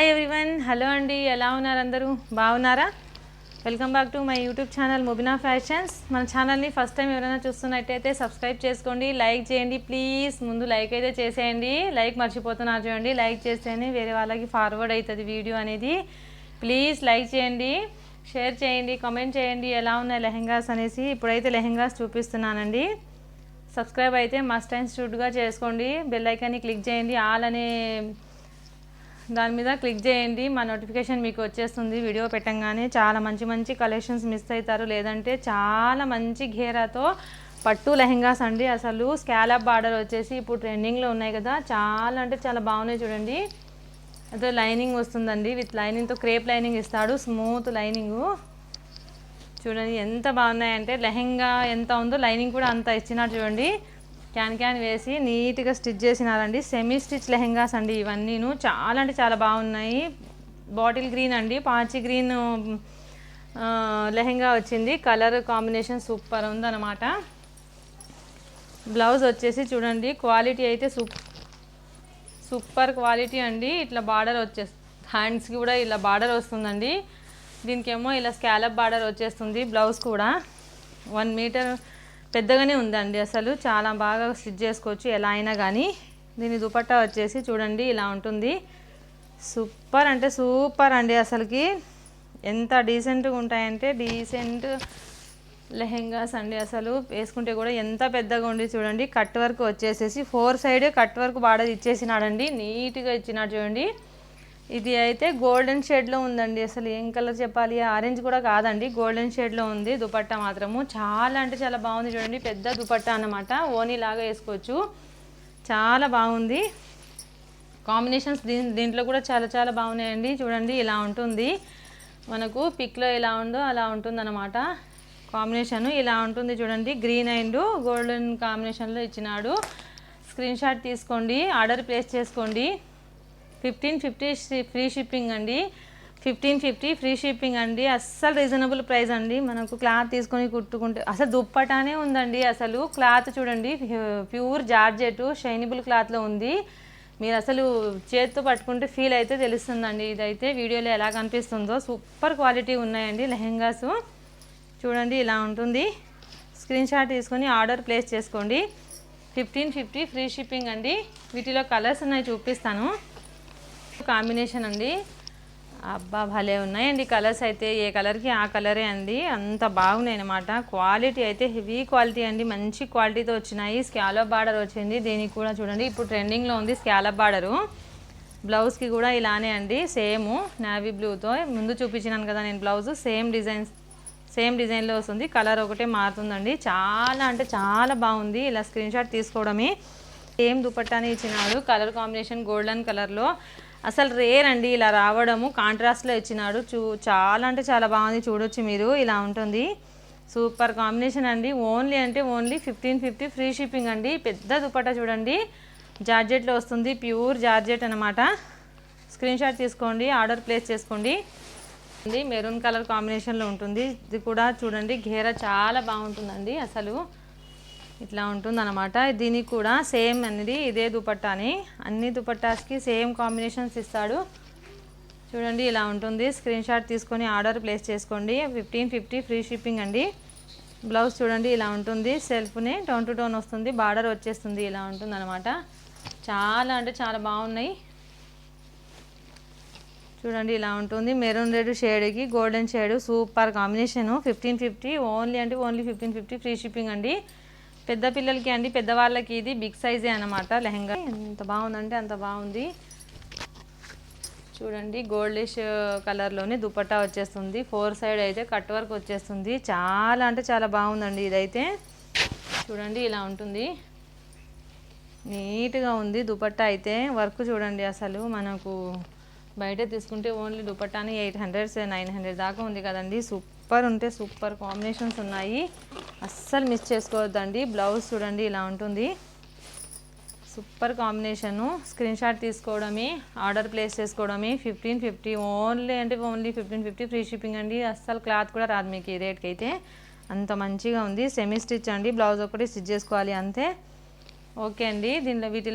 Hi everyone, hello అండి. ఎలా ఉన్నారు అందరూ? బాగున్నారా? Welcome back to my YouTube channel Mubina fashions. మన ఛానల్ని ఫస్ట్ టైం ఎవరైనా చూస్తున్నట్టయితే సబ్స్క్రైబ్ చేసుకోండి, లైక్ చేయండి ప్లీజ్. ముందు లైక్ అయితే చేసేయండి, లైక్ మర్చిపోతున్నారు చూడండి. లైక్ చేస్తేనే వేరే వాళ్ళకి ఫార్వర్డ్ అవుతుంది వీడియో అనేది. ప్లీజ్ లైక్ చేయండి, షేర్ చేయండి, కామెంట్ చేయండి ఎలా ఉన్నాయి లెహెంగాస్ అనేసి. ఇప్పుడైతే లెహెంగాస్ చూపిస్తున్నానండి. సబ్స్క్రైబ్ అయితే మస్ట్ అండ్ షుడ్గా చేసుకోండి. బెల్ ఐకాన్ని క్లిక్ చేయండి, ఆల్ అనే దాని మీద క్లిక్ చేయండి. మా నోటిఫికేషన్ మీకు వచ్చేస్తుంది వీడియో పెట్టంగానే. చాలా మంచి మంచి కలెక్షన్స్ మిస్ అవుతారు. లేదంటే చాలా మంచి ఘేరాతో పట్టు లెహెంగాస్ అండి. అసలు స్కాలప్ బార్డర్ వచ్చేసి ఇప్పుడు ట్రెండింగ్లో ఉన్నాయి కదా, చాలా అంటే చాలా బాగున్నాయి చూడండి. అదే లైనింగ్ వస్తుందండి, విత్ లైనింగ్తో క్రేప్ లైనింగ్ ఇస్తాడు, స్మూత్ లైనింగు. చూడండి ఎంత బాగున్నాయంటే, లెహెంగా ఎంత ఉందో లైనింగ్ కూడా అంత ఇచ్చినాడు చూడండి. క్యాన్ వేసి నీట్గా స్టిచ్ చేసినారండి. సెమీ స్టిచ్ లెహెంగాస్ అండి ఇవన్నీను. చాలా అంటే చాలా బాగున్నాయి. బాటిల్ గ్రీన్ అండి, పాచి గ్రీన్ లెహెంగా వచ్చింది. కలర్ కాంబినేషన్ సూపర్ ఉందన్నమాట. బ్లౌజ్ వచ్చేసి చూడండి, క్వాలిటీ అయితే సూపర్ క్వాలిటీ అండి. ఇట్లా బార్డర్ హ్యాండ్స్కి కూడా ఇలా బార్డర్ వస్తుందండి. దీనికేమో ఇలా స్కాలప్ బార్డర్ వచ్చేస్తుంది. బ్లౌజ్ కూడా 1 మీటర్ పెద్దగానే ఉందండి. అసలు చాలా బాగా స్టిచ్ చేసుకోవచ్చు ఎలా అయినా కానీ. దీని దుపట్టా వచ్చేసి చూడండి ఇలా ఉంటుంది. సూపర్ అంటే సూపర్ అండి. అసలుకి ఎంత డీసెంట్గా ఉంటాయంటే డీసెంట్ లెహెంగాస్ అండి. అసలు వేసుకుంటే కూడా ఎంత పెద్దగా ఉండి చూడండి. కట్ వర్క్ వచ్చేసేసి 4 సైడ్ కట్ వర్క్ బార్డర్ ఇచ్చేసినాడండి, నీట్గా ఇచ్చినాడు చూడండి. ఇది అయితే గోల్డెన్ షేడ్లో ఉందండి. అసలు ఏం కలర్ చెప్పాలి, ఆరెంజ్ కూడా కాదండి, గోల్డెన్ షేడ్లో ఉంది. దుపట్టా మాత్రము చాలా అంటే చాలా బాగుంది చూడండి. పెద్ద దుపట్టా అన్నమాట, ఓనీ లాగా వేసుకోవచ్చు. చాలా బాగుంది. కాంబినేషన్స్ దీంట్లో కూడా చాలా చాలా బాగున్నాయండి. చూడండి ఇలా ఉంటుంది, మనకు పిక్లో ఎలా ఉందో అలా ఉంటుంది అన్నమాట. కాంబినేషన్ ఇలా ఉంటుంది చూడండి. గ్రీన్ అండ్ గోల్డెన్ కాంబినేషన్లో ఇచ్చినాడు. స్క్రీన్ షాట్ తీసుకోండి, ఆర్డర్ ప్లేస్ చేసుకోండి. 1550 ఫ్రీ షిప్పింగ్ అండి. 1550 ఫ్రీ షిప్పింగ్ అండి. అస్సలు రీజనబుల్ ప్రైస్ అండి. మనకు క్లాత్ తీసుకొని కుట్టుకుంటే అసలు దుప్పటానే ఉందండి. అసలు క్లాత్ చూడండి, ప్యూర్ జార్జెట్ షైనబుల్ క్లాత్లో ఉంది. మీరు అసలు చేతితో పట్టుకుంటే ఫీల్ అయితే తెలుస్తుందండి. ఇదైతే వీడియోలో ఎలా కనిపిస్తుందో సూపర్ క్వాలిటీ ఉన్నాయండి లెహెంగాస్. చూడండి ఇలా ఉంటుంది. స్క్రీన్ షాట్ తీసుకొని ఆర్డర్ ప్లేస్ చేసుకోండి. 1550 ఫ్రీ షిప్పింగ్ అండి. వీటిలో కలర్స్ ఉన్నాయి, చూపిస్తాను. కాంబినేషన్ అండి, అబ్బా భలే ఉన్నాయండి కలర్స్ అయితే. ఏ కలర్కి ఆ కలరే అండి, అంత బాగున్నాయి అన్నమాట. క్వాలిటీ అయితే హెవీ క్వాలిటీ అండి, మంచి క్వాలిటీతో వచ్చినాయి. స్కాలప్ బార్డర్ వచ్చింది దీనికి కూడా చూడండి. ఇప్పుడు ట్రెండింగ్లో ఉంది స్కాలప్ బార్డరు. బ్లౌజ్కి కూడా ఇలానే అండి, సేమ్ నేవీ బ్లూతో. ముందు చూపించినాను కదా నేను బ్లౌజ్, సేమ్ డిజైన్లో వస్తుంది. కలర్ ఒకటే మారుతుందండి. చాలా అంటే చాలా బాగుంది. ఇలా స్క్రీన్ షాట్ తీసుకోవడమే. సేమ్ దుపట్టాని ఇచ్చినాడు, కలర్ కాంబినేషన్ గోల్డెన్ కలర్లో. అసలు రేర్ అండి ఇలా రావడము. కాంట్రాస్ట్లో ఇచ్చినాడు. చాలా అంటే చాలా బాగుంది, చూడొచ్చు మీరు. ఇలా ఉంటుంది, సూపర్ కాంబినేషన్ అండి. ఓన్లీ అంటే ఓన్లీ 1550 ఫ్రీ షిప్పింగ్ అండి. పెద్ద దుపట్టా చూడండి, జార్జెట్లో వస్తుంది, ప్యూర్ జార్జెట్ అనమాట. స్క్రీన్ షాట్ తీసుకోండి, ఆర్డర్ ప్లేస్ చేసుకోండి. మెరూన్ కలర్ కాంబినేషన్లో ఉంటుంది. ఇది కూడా చూడండి, ఘేరా చాలా బాగుంటుందండి. అసలు ఇట్లా ఉంటుంది అనమాట. దీనికి కూడా సేమ్ అనేది ఇదే దుపట్టాని, అన్ని దుపట్టాస్కి సేమ్ కాంబినేషన్స్ ఇస్తాడు. చూడండి ఇలా ఉంటుంది. స్క్రీన్ షాట్ తీసుకొని ఆర్డర్ ప్లేస్ చేసుకోండి. 1550 ఫ్రీ షిప్పింగ్ అండి. బ్లౌజ్ చూడండి ఇలా ఉంటుంది, సెల్ఫ్నే టోన్ టు టోన్ వస్తుంది, బార్డర్ వచ్చేస్తుంది. ఇలా ఉంటుంది అనమాట. చాలా అంటే చాలా బాగున్నాయి. చూడండి ఇలా ఉంటుంది. మెరూన్ రెడ్ షేడ్కి golden shade, super combination. 1550 only అంటే ఓన్లీ 1550 ఫ్రీ షిప్పింగ్ అండి. పెద్ద పిల్లలకి అండి, పెద్దవాళ్ళకి ఇది బిగ్ సైజే అనమాట లెహెంగా. ఎంత బాగుందంటే అంత బాగుంది. చూడండి గోల్డిష్ కలర్లోనే దుపట్టా వచ్చేస్తుంది. 4 సైడ్ అయితే కట్ వర్క్ వచ్చేస్తుంది. చాలా అంటే చాలా బాగుందండి ఇదైతే. చూడండి ఇలా ఉంటుంది, నీట్గా ఉంది దుపట్టా అయితే. వర్క్ చూడండి, అసలు మనకు బయట తీసుకుంటే ఓన్లీ దుపట్టాని 800 900 దాకా ఉంది కదండి. సూపర్ ఉంటే సూపర్ కాంబినేషన్స్ ఉన్నాయి, అస్సలు మిస్ చేసుకోవద్దండి. బ్లౌజ్ చూడండి ఇలా ఉంటుంది, సూపర్ కాంబినేషను. స్క్రీన్ షాట్ తీసుకోవడమే, ఆర్డర్ ప్లేస్ చేసుకోవడమే. 1550 ఓన్లీ అంటే ఓన్లీ 1550 ఫ్రీ షిప్పింగ్ అండి. అస్సలు క్లాత్ కూడా రాదు మీకు ఈ రేట్కి అయితే, అంత మంచిగా ఉంది. సెమీ స్టిచ్ అండి, బ్లౌజ్ ఒకటి స్టిచ్ చేసుకోవాలి అంతే. ఓకే అండి. దీనిలో వీటిలో